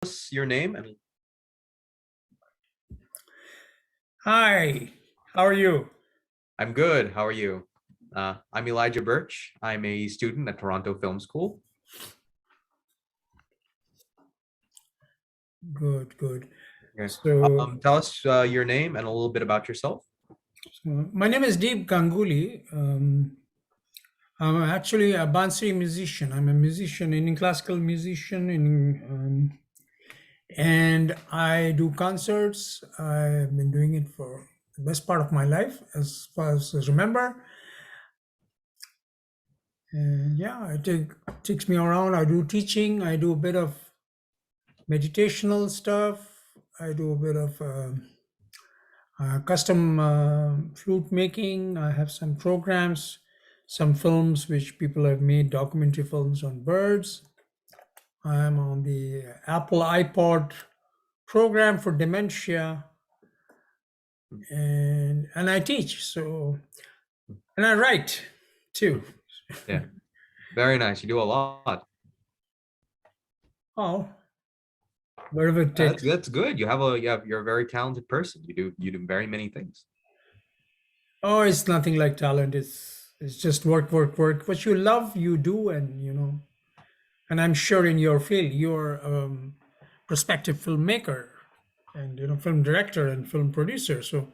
us your name and Hi, how are you? I'm good. How are you? I'm Elijah Birch. I'm a student at Toronto Film School. Good, good. Okay. So, Tell us your name and a little bit about yourself. my name is Deep Ganguly. I'm actually a Bansuri musician. I'm a musician, Indian classical musician, and I do concerts. I've been doing it for the best part of my life, as far as I remember. And yeah, takes me around. I do teaching. I do a bit of meditational stuff. I do a bit of custom flute making. I have some programs, some films which people have made, documentary films on birds. I'm on the Apple iPod program for dementia, and I teach. So, and I write too. Yeah, very nice. You do a lot. Oh, wherever it Yeah, that's takes. that's good. You're a very talented person. You do very many things. Oh, it's nothing like talent. It's just work, work, work. What you love, you do, and And I'm sure in your field, you're a prospective filmmaker and film director and film producer. So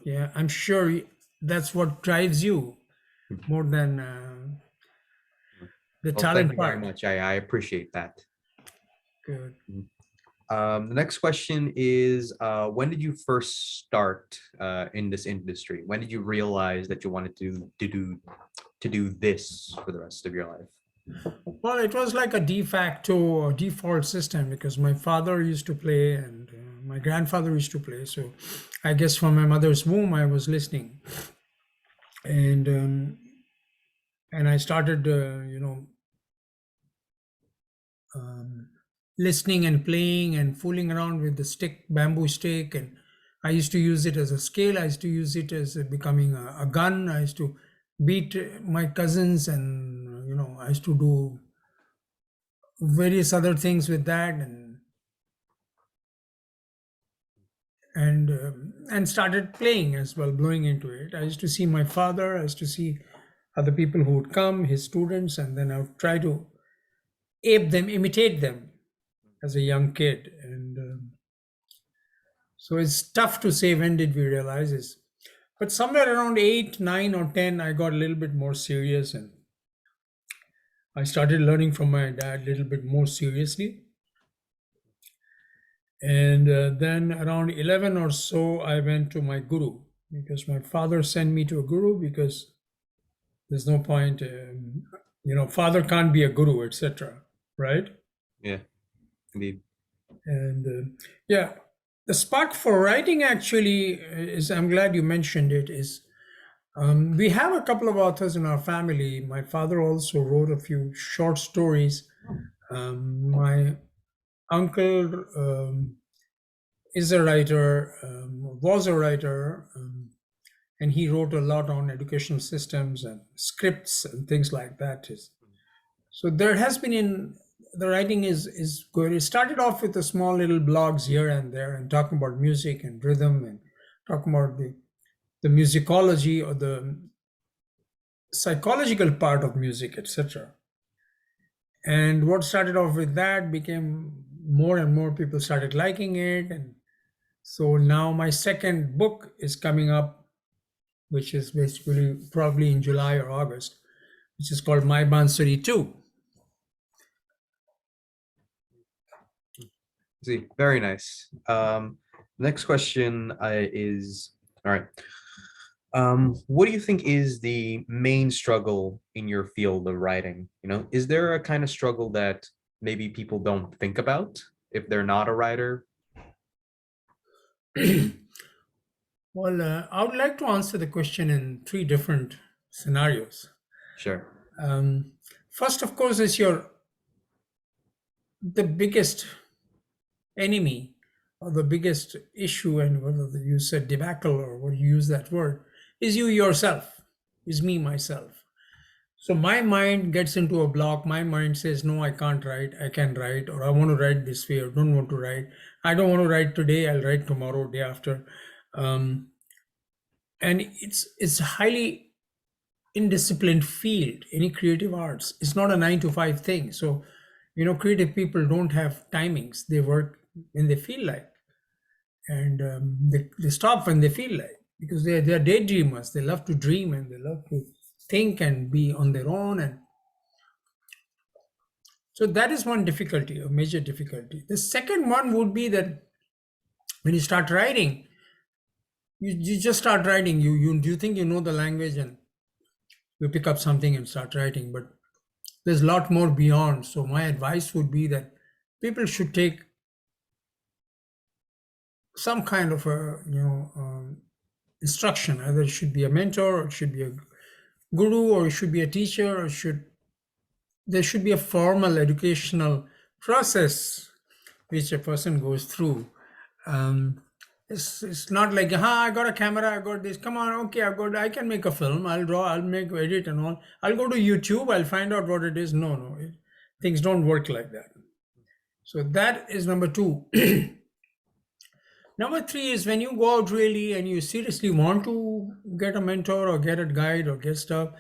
yeah, I'm sure that's what drives you more than the Well, thank talent you very part. much. I appreciate that. Good. The next question is, when did you first start in this industry? When did you realize that you wanted to do this for the rest of your life? Well, it was like a de facto or default system because my father used to play and my grandfather used to play. So I guess from my mother's womb, I was listening, and um, and I started, um, listening and playing and fooling around with the stick, bamboo stick. And I used to use it as a scale. I used to use it as becoming a gun. I used to beat my cousins, and I used to do various other things with that, and started playing as well, blowing into it. I used to see my father. I used to see other people who would come, his students, and then I would try to ape them, imitate them as a young kid. And so it's tough to say when did we realize this. But somewhere around 8, 9, or 10, I got a little bit more serious, and I started learning from my dad a little bit more seriously. And then around 11 or so, I went to my guru because my father sent me to a guru because there's no point, father can't be a guru, etc. Right? Yeah, indeed. And yeah, the spark for writing actually is, I'm glad you mentioned it, is we have a couple of authors in our family. My father also wrote a few short stories. My uncle is a writer, was a writer, and he wrote a lot on educational systems and scripts and things like that. So there has been in the writing is good. It started off with the small little blogs here and there and talking about music and rhythm and talking about the musicology or the psychological part of music, etc. And what started off with that became more and more people started liking it. And so now my second book is coming up, which is basically probably in July or August, which is called MYBANSURI 2. See, very nice. Next question is, all right. What do you think is the main struggle in your field of writing? Is there a kind of struggle that maybe people don't think about if they're not a writer? Well, I would like to answer the question in three different scenarios. Sure. Um, First, of course, is the biggest enemy or the biggest issue, and whether you said debacle or what you use that word, is you yourself, is me myself. So my mind gets into a block. My mind says, no, I can't write. I can write, or I want to write this way, or don't want to write. I don't want to write today. I'll write tomorrow, day after. Um, and it's a highly indisciplined field. Any creative arts, it's not a 9 to 5 thing. So, creative people don't have timings. They work when they feel like, and they stop when they feel like, because they're daydreamers. They love to dream and they love to think and be on their own. And so that is one difficulty, a major difficulty. The second one would be that when you start writing, you just start writing. You think you know the language and you pick up something and start writing, but there's a lot more beyond. So my advice would be that people should take some kind of a instruction. Either it should be a mentor, or it should be a guru, or it should be a teacher, or there should be a formal educational process which a person goes through. Um, it's not like, I got a camera, I got this, come on, okay, I can make a film, I'll draw, I'll make edit and all. I'll go to YouTube, I'll find out what it is. No, things don't work like that. So that is number two. Number three is when you go out really and you seriously want to get a mentor or get a guide or get stuff,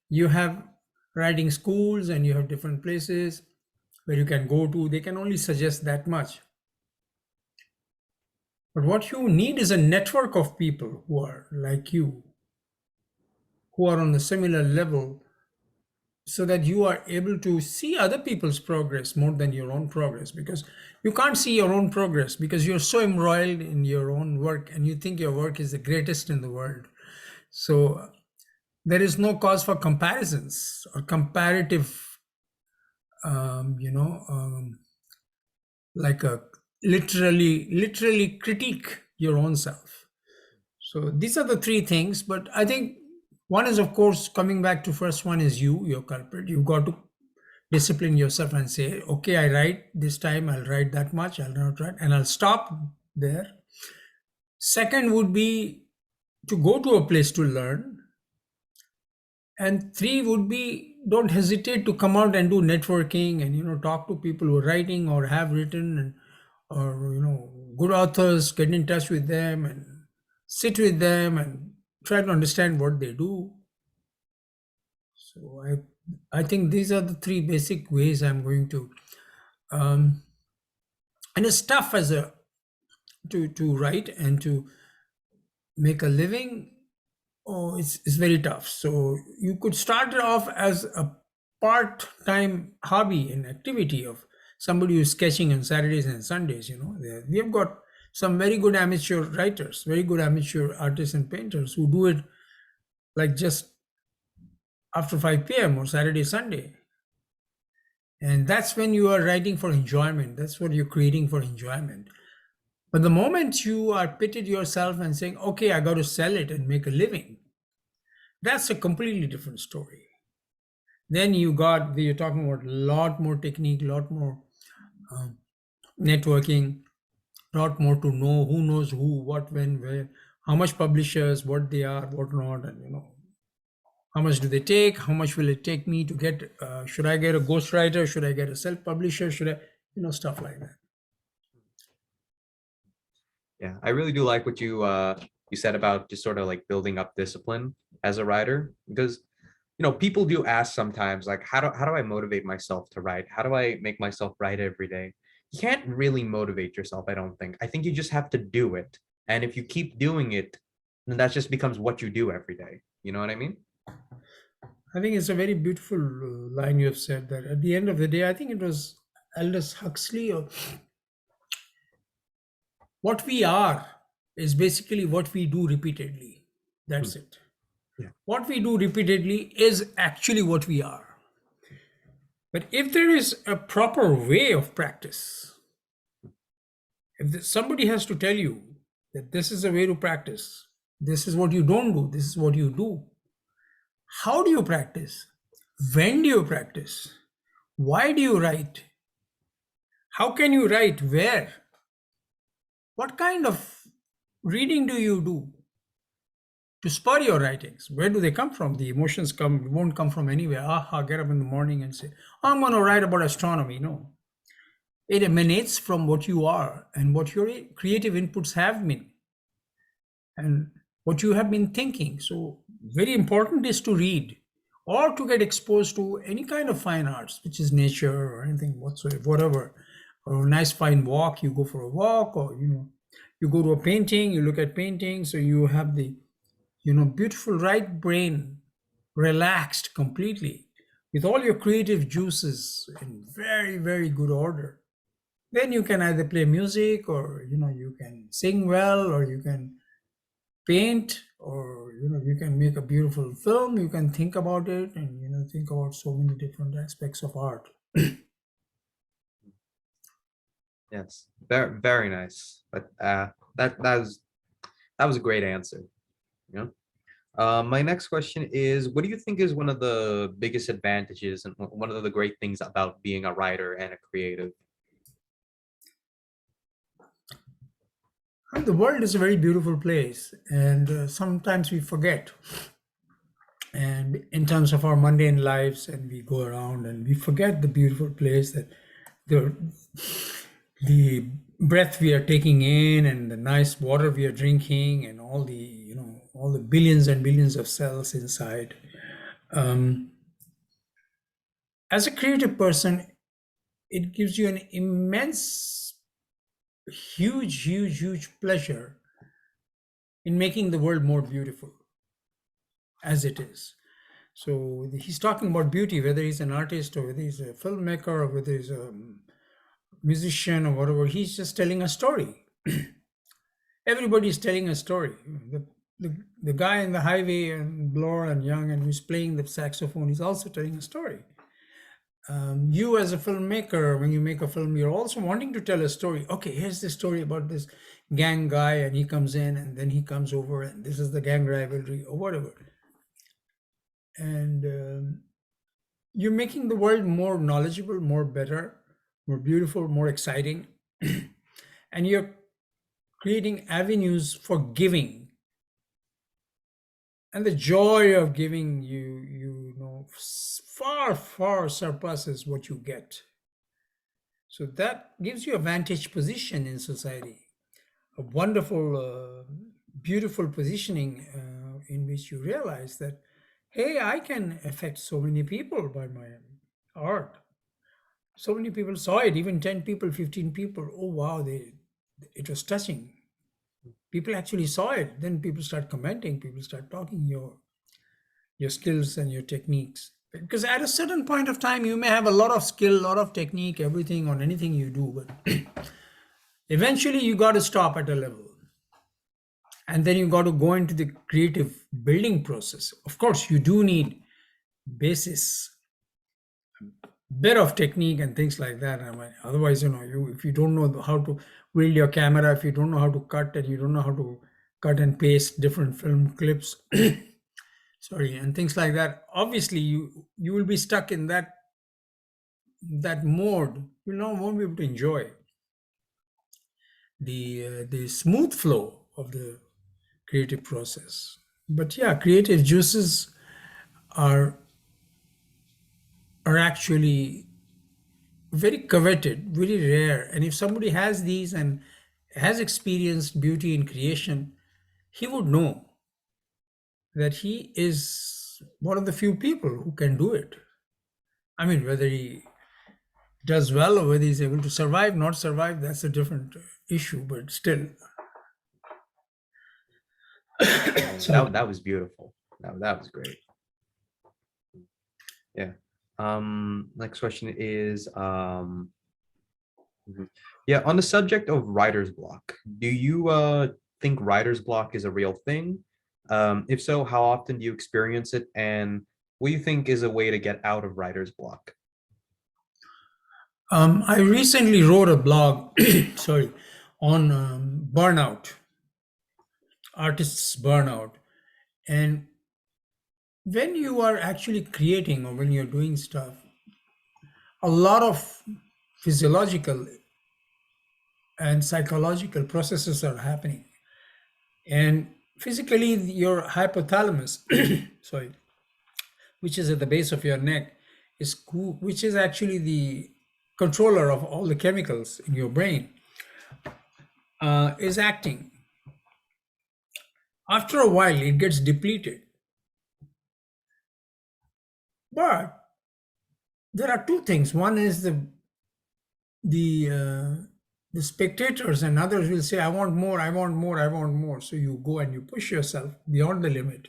you have writing schools and you have different places where you can go to. They can only suggest that much. But what you need is a network of people who are like you, who are on a similar level, so that you are able to see other people's progress more than your own progress, because you can't see your own progress because you're so embroiled in your own work and you think your work is the greatest in the world. So there is no cause for comparisons or comparative, like a literally critique your own self. So these are the three things. But I think one is, of course, coming back to first one is your culprit. You've got to discipline yourself and say, okay, I write this time, I'll write that much, I'll not write, and I'll stop there. Second would be to go to a place to learn. And three would be, don't hesitate to come out and do networking and talk to people who are writing or have written, or good authors. Get in touch with them and sit with them and try to understand what they do. So I think these are the three basic ways I'm going to, and it's tough as a to write and to make a living. Oh, it's very tough. So you could start it off as a part-time hobby and activity of somebody who's sketching on Saturdays and Sundays. We have got some very good amateur writers, very good amateur artists and painters who do it like just after 5 p.m. or Saturday, Sunday. And that's when you are writing for enjoyment. That's what you're creating for enjoyment. But the moment you are pitted yourself and saying, okay, I got to sell it and make a living, that's a completely different story. Then you're talking about a lot more technique, a lot more networking, a lot more to know who knows who, what, when, where, how much publishers, what they are, what not, and how much do they take, how much will it take me to get, should I get a ghostwriter, should I get a self-publisher, should I, stuff like that. Yeah, I really do like what you said about just sort of like building up discipline as a writer, because people do ask sometimes, like, how do I motivate myself to write? How do I make myself write every day? You can't really motivate yourself, I don't think. I think you just have to do it. And if you keep doing it, then that just becomes what you do every day. You know what I mean? I think it's a very beautiful line you have said, that at the end of the day, I think it was Aldous Huxley, or what we are is basically what we do repeatedly. That's it. Yeah. What we do repeatedly is actually what we are. But if there is a proper way of practice, if somebody has to tell you that this is a way to practice, this is what you don't do, this is what you do. How do you practice? When do you practice? Why do you write? How can you write? Where? What kind of reading do you do? to spur your writings. Where do they come from? The emotions won't come from anywhere. Get up in the morning and say, I'm going to write about astronomy. No, it emanates from what you are and what your creative inputs have been and what you have been thinking. So, very important is to read or to get exposed to any kind of fine arts, which is nature or anything whatsoever, whatever. Or a nice fine walk, you go for a walk, or you go to a painting, you look at painting, so you have the beautiful right brain relaxed completely with all your creative juices in very, very good order. Then you can either play music, or you can sing well, or you can paint, or you can make a beautiful film. You can think about it, and think about so many different aspects of art. Yes, very very nice. But that was a great answer. You know. My next question is, what do you think is one of the biggest advantages and one of the great things about being a writer and a creative? And the world is a very beautiful place, and sometimes we forget. And in terms of our mundane lives, and we go around and we forget the beautiful place, that the the breath we are taking in, and the nice water we are drinking, and all the billions and billions of cells inside. Um, as a creative person, it gives you an immense, huge pleasure in making the world more beautiful as it is. So he's talking about beauty, whether he's an artist or whether he's a filmmaker or whether he's a musician or whatever. He's just telling a story. Everybody's telling a story. The guy in the highway and blower and young and who's playing the saxophone, he's also telling a story. You as a filmmaker, when you make a film, you're also wanting to tell a story. Okay, here's the story about this gang guy, and he comes in, and then he comes over, and this is the gang rivalry or whatever. And you're making the world more knowledgeable, more better, more beautiful, more exciting. And you're creating avenues for giving. And the joy of giving, far surpasses what you get. So that gives you a vantage position in society, a wonderful, beautiful positioning in which you realize that, hey, I can affect so many people by my art. So many people saw it, even 10 people, 15 people. Oh, wow, it was touching. People actually saw it. Then people start commenting, people start talking your skills and your techniques. Because at a certain point of time, you may have a lot of skill, a lot of technique, everything on anything you do, but eventually you got to stop at a level. And then you got to go into the creative building process. Of course, you do need basis, bit of technique and things like that. I mean, otherwise, if you don't know how to wield your camera, if you don't know how to cut, and you don't know how to cut and paste different film clips, sorry, and things like that, obviously you will be stuck in that mode. You won't be able to enjoy the smooth flow of the creative process. But yeah, creative juices are actually very coveted, very rare. And if somebody has these and has experienced beauty in creation, he would know that he is one of the few people who can do it. I mean, whether he does well or whether he's able to survive, not survive, that's a different issue, but still. That was beautiful. That was great. Yeah. Next question is, yeah, on the subject of writer's block, do you think writer's block is a real thing? If so, how often do you experience it? And what do you think is a way to get out of writer's block? I recently wrote a blog, sorry, on burnout, artists' burnout. And when you are actually creating or when you're doing stuff, a lot of physiological and psychological processes are happening. And physically your hypothalamus, sorry, which is at the base of your neck, which is actually the controller of all the chemicals in your brain, is acting. After a while, it gets depleted. But there are two things. One is the uh, the spectators and others will say, "I want more, I want more, I want more." So you go and you push yourself beyond the limit.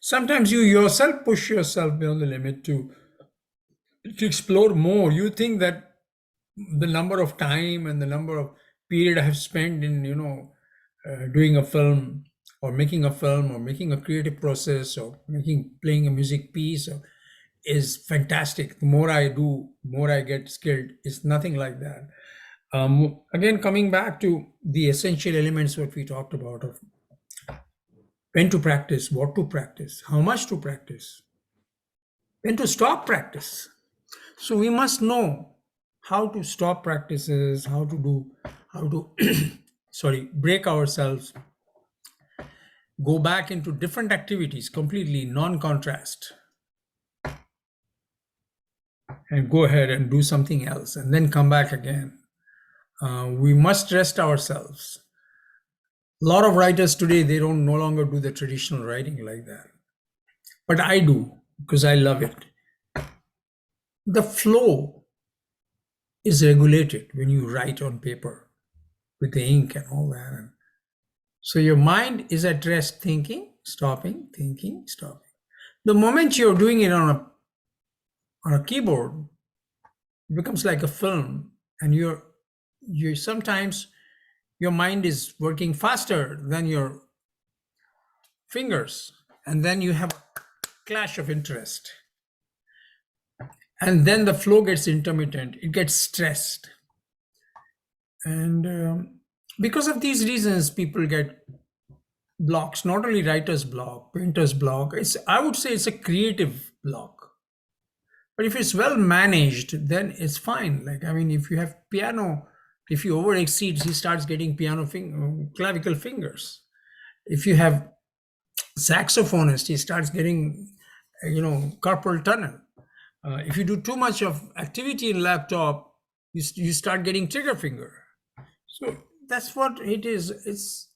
Sometimes you yourself push yourself beyond the limit to explore more. You think that the number of time and the number of period I have spent in, doing a film or making a film or making a creative process or playing a music piece is fantastic. The more I do, more I get skilled. It's nothing like that. Again, coming back to the essential elements what we talked about of when to practice, what to practice, how much to practice, when to stop practice. So we must know how to stop practices, how to sorry, break ourselves, go back into different activities, completely non-contrast, and go ahead and do something else, and then come back again. We must rest ourselves. A lot of writers today, they don't no longer do the traditional writing like that. But I do because I love it. The flow is regulated when you write on paper with the ink and all that. So your mind is at rest, thinking, stopping, thinking, stopping. The moment you're doing it on a keyboard, it becomes like a film, and you sometimes your mind is working faster than your fingers, and then you have a clash of interest, and then the flow gets intermittent, it gets stressed, and because of these reasons people get blocks. Not only writer's block, painter's block, I would say it's a creative block. But if it's well managed, then it's fine. Like, I mean, if you have piano, if you over exceeds, he starts getting clavicle fingers. If you have saxophonist, he starts getting, carpal tunnel. If you do too much of activity in laptop, you start getting trigger finger. So that's what it is. It's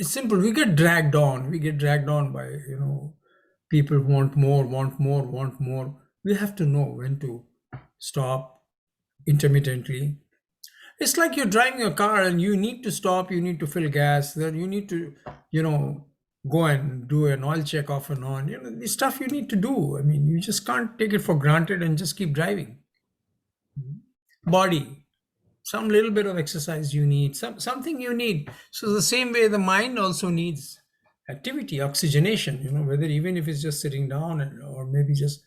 simple. We get dragged on. We get dragged on by, people want more, want more, want more. We have to know when to stop intermittently. It's like you're driving a car and you need to stop, you need to fill gas, then you need to, go and do an oil check off and on. The stuff you need to do. I mean, you just can't take it for granted and just keep driving. Body, some little bit of exercise you need, something you need. So the same way the mind also needs activity, oxygenation, whether even if it's just sitting down or maybe just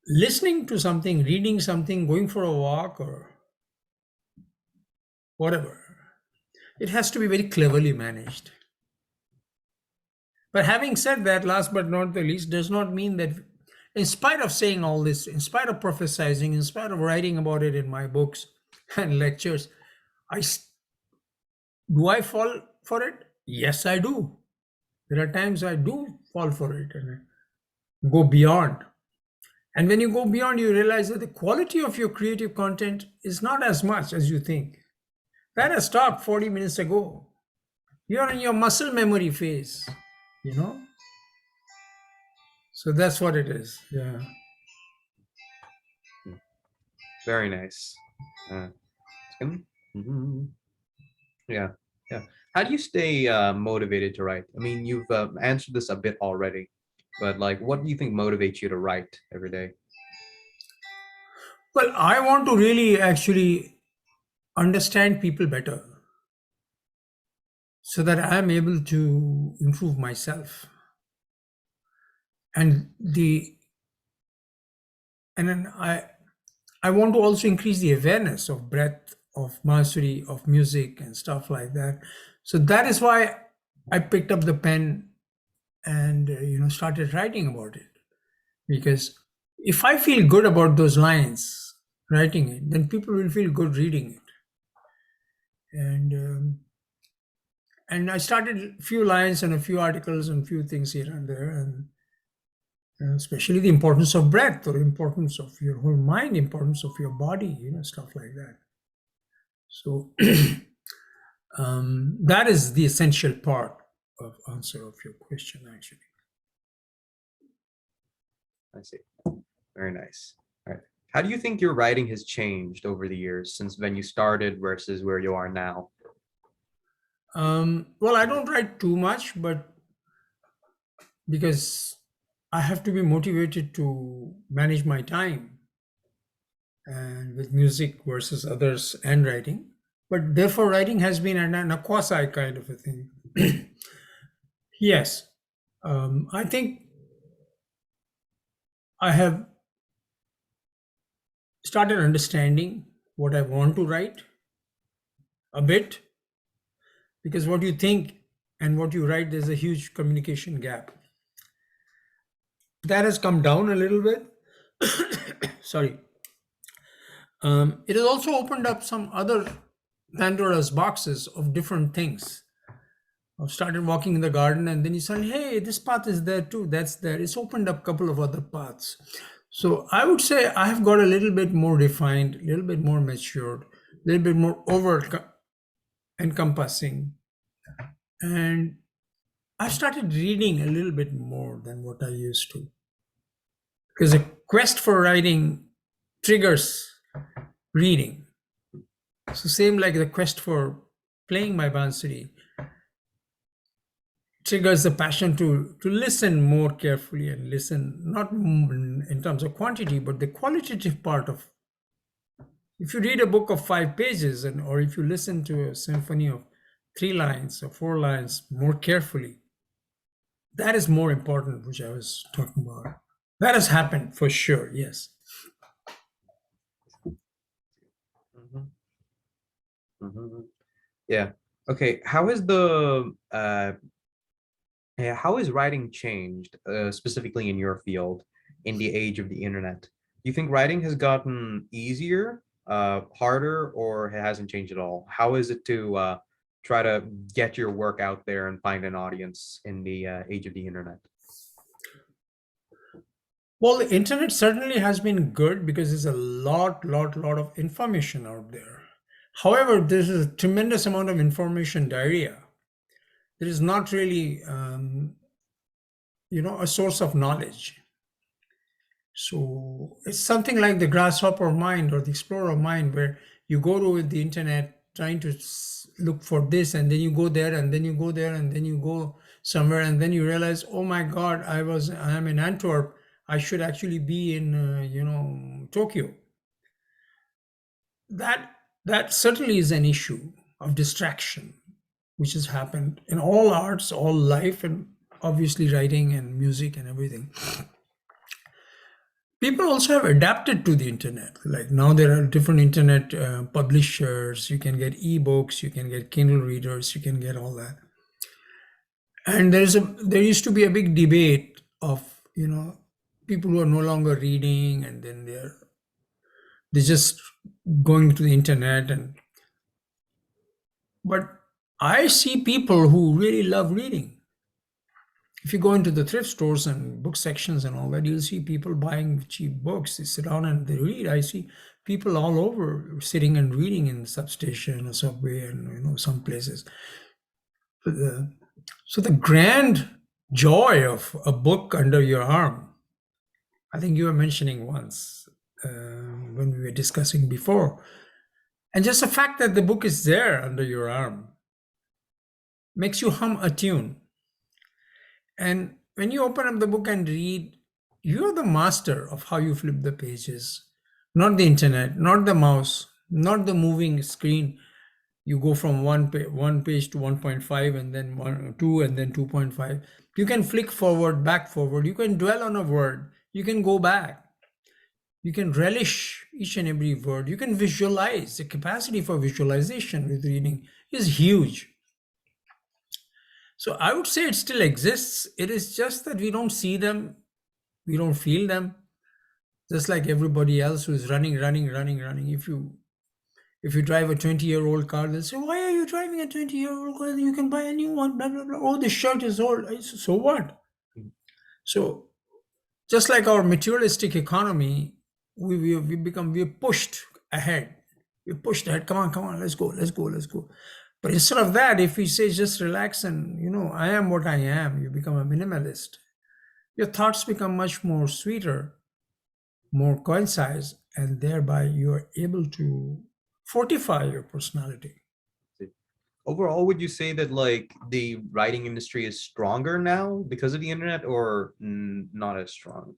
listening to something, reading something, going for a walk or whatever. It has to be very cleverly managed. But having said that, last but not the least, does not mean that in spite of saying all this, in spite of prophesizing, in spite of writing about it in my books and lectures, do I fall for it? Yes, I do. There are times I do fall for it and go beyond. And when you go beyond, you realize that the quality of your creative content is not as much as you think. That has stopped 40 minutes ago. You're in your muscle memory phase, So that's what it is. Yeah. Very nice. Mhm. Yeah, yeah. How do you stay motivated to write? I mean, you've answered this a bit already, but like, what do you think motivates you to write every day? Well, I want to really actually understand people better so that I'm able to improve myself. And then I want to also increase the awareness of breadth of Mansuri, of music and stuff like that. So that is why I picked up the pen and started writing about it. Because if I feel good about those lines, writing it, then people will feel good reading it. And I started a few lines and a few articles and a few things here and there, and especially the importance of breath, or importance of your whole mind, importance of your body, stuff like that. So that is the essential part of answer of your question, actually. I see. Very nice. All right. How do you think your writing has changed over the years since when you started versus where you are now? Well, I don't write too much, but because I have to be motivated to manage my time, and with music versus others and writing. But therefore, writing has been a quasi kind of a thing. Yes, I think I have started understanding what I want to write a bit, because what you think and what you write, there's a huge communication gap. That has come down a little bit. Sorry. It has also opened up some other Pandora's boxes of different things. I've started walking in the garden, and then you say, hey, this path is there too, that's there. It's opened up a couple of other paths. So I would say I have got a little bit more refined, a little bit more matured, a little bit more over encompassing. And I started reading a little bit more than what I used to. Because a quest for writing triggers reading. So same like the quest for playing MYBANSURI triggers the passion to listen more carefully, and listen not in terms of quantity, but the qualitative part of. If you read a book of 5 pages, or if you listen to a symphony of 3 lines or 4 lines more carefully, that is more important, which I was talking about. That has happened for sure, yes. Mhm. Mhm. Yeah. Okay. How has writing changed, specifically in your field, in the age of the internet? Do you think writing has gotten easier, harder, or it hasn't changed at all? How is it to try to get your work out there and find an audience in the age of the internet? Well, the internet certainly has been good, because there's a lot of information out there. However, there's a tremendous amount of information diarrhea. There is not really, a source of knowledge. So it's something like the grasshopper mind or the explorer mind, where you go to the internet trying to look for this, and then you go there, and then you go there, and then you go somewhere, and then you realize, oh my God, I'm in Antwerp. I should actually be in, Tokyo. That certainly is an issue of distraction, which has happened in all arts, all life, and obviously writing and music and everything. People also have adapted to the internet. Like now there are different internet publishers. You can get ebooks, you can get Kindle readers, you can get all that. And there used to be a big debate of, people who are no longer reading, and then they're just going to the internet. But I see people who really love reading. If you go into the thrift stores and book sections and all that, you'll see people buying cheap books. They sit down and they read. I see people all over sitting and reading in the substation or subway, and some places. So the grand joy of a book under your arm, I think you were mentioning once, when we were discussing before, and just the fact that the book is there under your arm makes you hum a tune. And when you open up the book and read, you're the master of how you flip the pages, not the internet, not the mouse, not the moving screen. You go from one page to 1.5, and then 2, and then 2.5. You can flick forward, back, forward. You can dwell on a word. You can go back. You can relish each and every word. You can visualize. The capacity for visualization with reading is huge. So I would say it still exists. It is just that we don't see them, we don't feel them, just like everybody else who is running. If you drive a 20-year-old car, they'll say, "Why are you driving a 20-year-old car? You can buy a new one." Blah blah blah. Oh, the shirt is old. So what? So just like our materialistic economy, we're pushed ahead. We're pushed ahead. Come on, let's go, let's go, let's go. But instead of that, if we say just relax and I am what I am, you become a minimalist. Your thoughts become much more sweeter, more concise, and thereby you are able to fortify your personality. Overall, would you say that like the writing industry is stronger now because of the internet, or not as strong?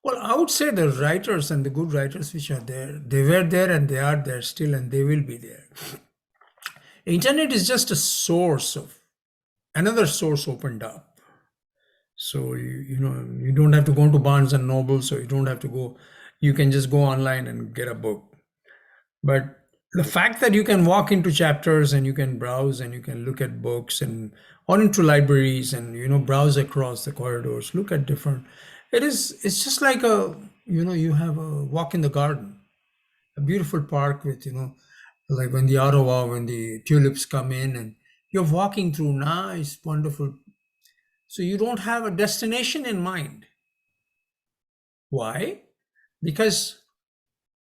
Well, I would say the writers and the good writers which are there, they were there and they are there still and they will be there. Internet is just a source of another source opened up. So you don't have to go to Barnes and Noble, so you don't have to go. You can just go online and get a book. But the fact that you can walk into chapters and you can browse and you can look at books and or into libraries and browse across the corridors, look at different. It's just like you have a walk in the garden, a beautiful park with like when the Ottawa, when the tulips come in and you're walking through nice, wonderful. So you don't have a destination in mind. Why? Because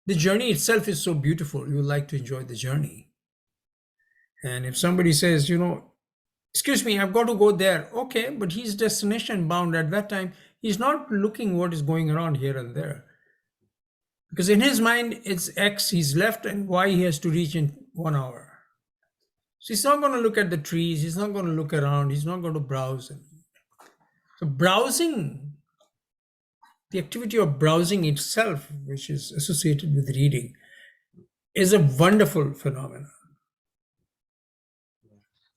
the journey itself is so beautiful. You like to enjoy the journey. And if somebody says, excuse me, I've got to go there. Okay, but he's destination bound at that time. He's not looking what is going around here and there. Because in his mind, it's X, he's left, and Y he has to reach in 1 hour. So he's not going to look at the trees, he's not going to look around, he's not going to browse. So browsing, the activity of browsing itself, which is associated with reading, is a wonderful phenomenon.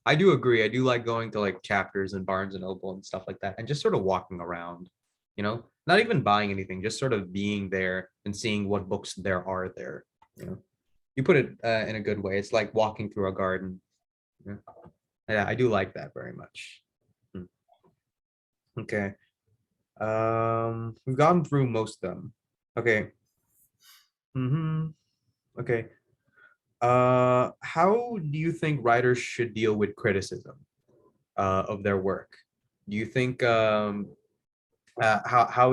I do agree. I do like going to like chapters and Barnes and Noble and stuff like that, and just sort of walking around, not even buying anything, just sort of being there and seeing what books there are there. You put it in a good way. It's like walking through a garden. Yeah, I do like that very much. Okay. We've gone through most of them. Okay. Okay. How do you think writers should deal with criticism of their work? Do you think how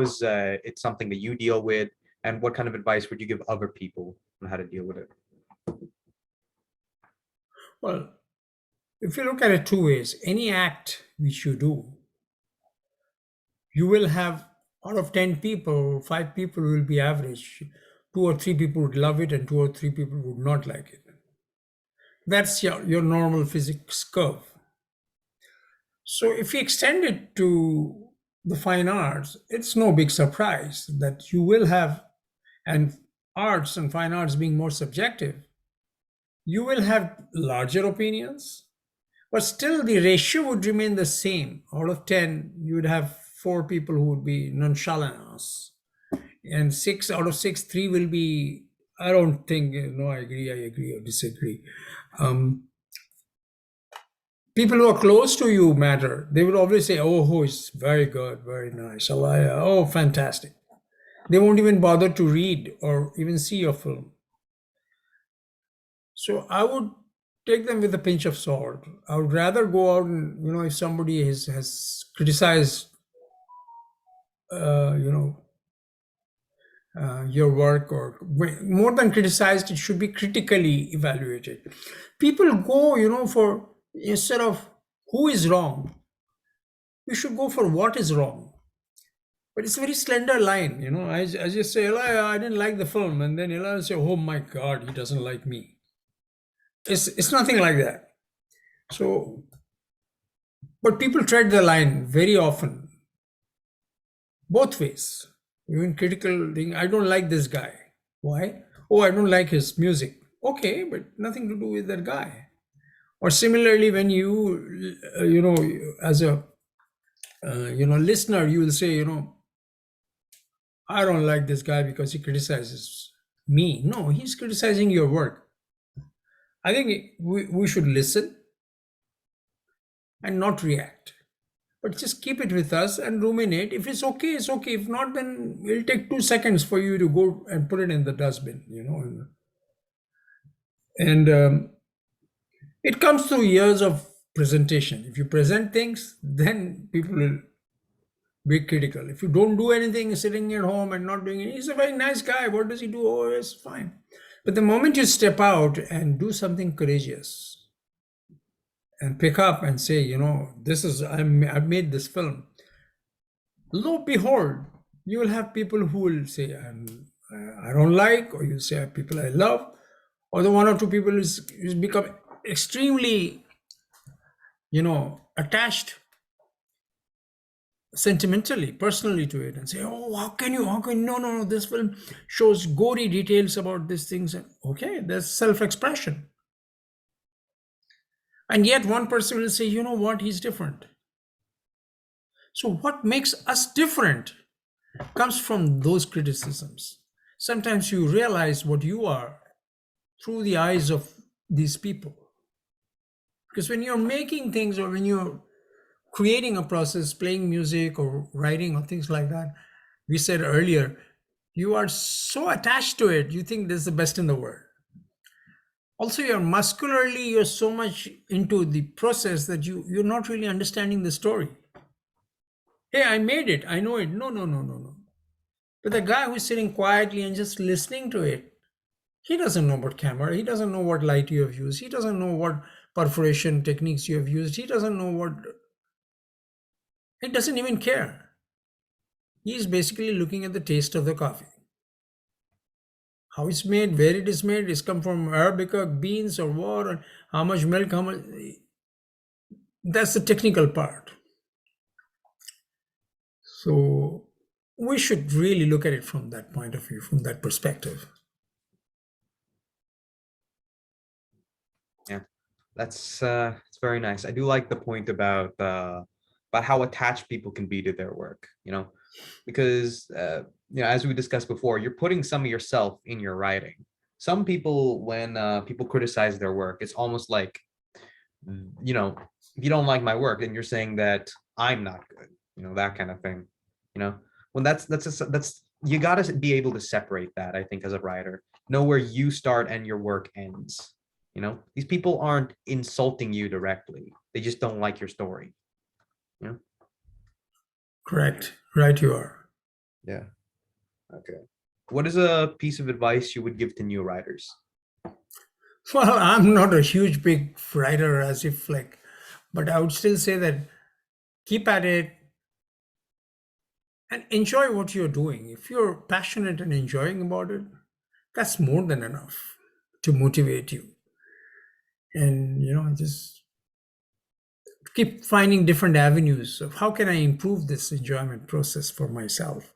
is it something that you deal with, and what kind of advice would you give other people on how to deal with it? Well, if you look at it two ways, any act which you do, you will have out of 10 people, 5 people will be average. 2 or 3 people would love it and 2 or 3 people would not like it. That's your normal physics curve. So if you extend it to the fine arts, it's no big surprise that you will have, and arts and fine arts being more subjective, you will have larger opinions, but still the ratio would remain the same. Out of 10, you would have 4 people who would be nonchalance, and 6 out of 6, 3 will be, I don't think, no, I agree or disagree. People who are close to you matter. They will always say, oh, it's very good, very nice. Oh, fantastic. They won't even bother to read or even see your film. So I would take them with a pinch of salt. I would rather go out and, if somebody has criticized, your work, or more than criticized, it should be critically evaluated. People go, for instead of who is wrong, we should go for what is wrong. But it's a very slender line. I just say, I didn't like the film, and then Eli will say, oh my God, he doesn't like me. It's nothing like that. So, but people tread the line very often, both ways. Even critical thing, I don't like this guy. Why? Oh, I don't like his music. Okay, but nothing to do with that guy. Or similarly, when as a listener, you will say, I don't like this guy because he criticizes me. No, he's criticizing your work. I think we should listen and not react. but just keep it with us and ruminate. If it's okay, it's okay. If not, then it'll take 2 seconds for you to go and put it in the dustbin, And it comes through years of presentation. If you present things, then people will be critical. If you don't do anything, sitting at home and not doing it, he's a very nice guy. What does he do? Oh, it's fine. But the moment you step out and do something courageous and pick up and say, I've made this film. Lo behold, you will have people who will say, I don't like, or you'll say people I love, or the one or two people who's become extremely, attached sentimentally, personally to it, and say, oh, how can you, no, this film shows gory details about these things. And okay, there's self-expression. And yet one person will say, you know what, he's different. So what makes us different comes from those criticisms. Sometimes you realize what you are through the eyes of these people. Because when you're making things, or when you're creating a process, playing music or writing or things like that, we said earlier, you are so attached to it, you think this is the best in the world. Also, you're so much into the process that you're not really understanding the story. Hey, I made it, I know it. No. But the guy who's sitting quietly and just listening to it, he doesn't know about camera, he doesn't know what light you have used, he doesn't know what perforation techniques you have used, he doesn't know what, he doesn't even care. He's basically looking at the taste of the coffee. How it's made, where it is made, it's come from Arabica beans or what, or how much milk, how much. That's the technical part. So we should really look at it from that point of view, from that perspective. Yeah, that's it's very nice. I do like the point about how attached people can be to their work, because as we discussed before, you're putting some of yourself in your writing. Some people, when people criticize their work, it's almost like, if you don't like my work, then you're saying that I'm not good, that kind of thing. When that's you got to be able to separate that, I think, as a writer, know where you start and your work ends. These people aren't insulting you directly, they just don't like your story. Correct. Right, you are. Yeah. Okay. What is a piece of advice you would give to new writers? Well, I'm not a huge big writer, as if like, but I would still say that keep at it and enjoy what you're doing. If you're passionate and enjoying about it, that's more than enough to motivate you. And just keep finding different avenues of how can I improve this enjoyment process for myself.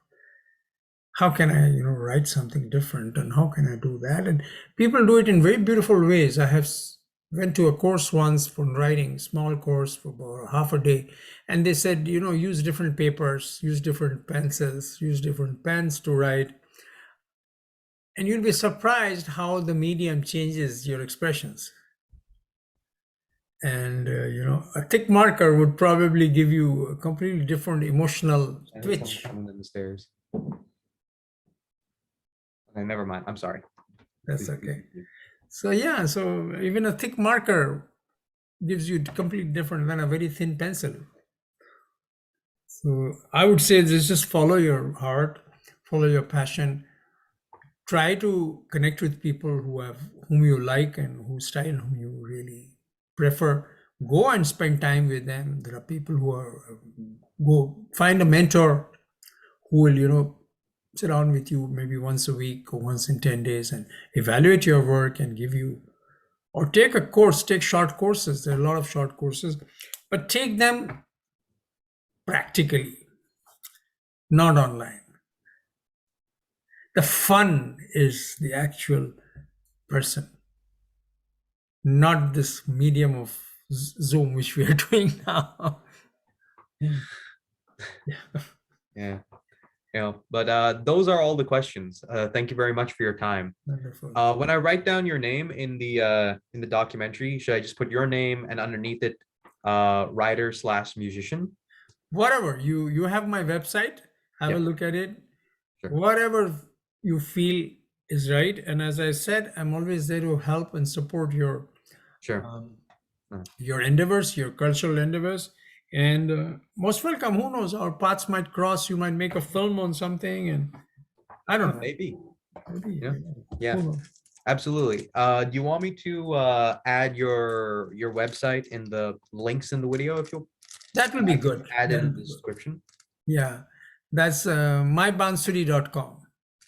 How can I write something different, and how can I do that? And people do it in very beautiful ways. I have went to a course once for writing, small course for about half a day, and they said, use different papers, use different pencils, use different pens to write, and you'll be surprised how the medium changes your expressions. And a thick marker would probably give you a completely different emotional I heard someone twitch. coming in the stairs. Okay, never mind. I'm sorry. That's okay. So yeah, so even a thick marker gives you completely different than a very thin pencil. So I would say this: just follow your heart, follow your passion. Try to connect with people whom you like and whose style whom you really prefer. Go and spend time with them. There are people who are go find a mentor who will sit down with you maybe once a week or once in 10 days and evaluate your work and give you, or take a course, take short courses. There are a lot of short courses, but take them practically, not online. The fun is the actual person, not this medium of Zoom, which we are doing now. Yeah. But those are all the questions. Thank you very much for your time. Wonderful. When I write down your name in the documentary, should I just put your name and underneath it, writer/musician? whatever you have my website, have a Yeah, look at it, sure, whatever you feel is right. And as I said, I'm always there to help and support sure. um, Uh, your endeavors, your cultural endeavors. And most welcome. Who knows, our paths might cross. You might make a film on something, and I don't know, maybe. maybe, Yeah, yeah, who knows. absolutely. Do you want me to add your website in the links in the video if you'll That will be good. add it That in will the be good. description? Yeah, that's mybansuri.com.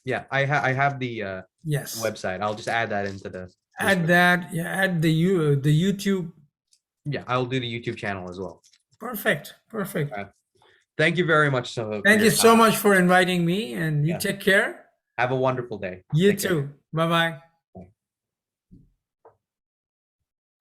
Yeah, I have the Yes, website. I'll just add that into the add description. that. Yeah, add the YouTube. Yeah, I'll do the YouTube channel as well. Perfect, perfect. All right. Thank you very much for Thank your you so time. much for inviting me, and you Yeah. take care. Have a wonderful day. You Take care. too. Bye bye.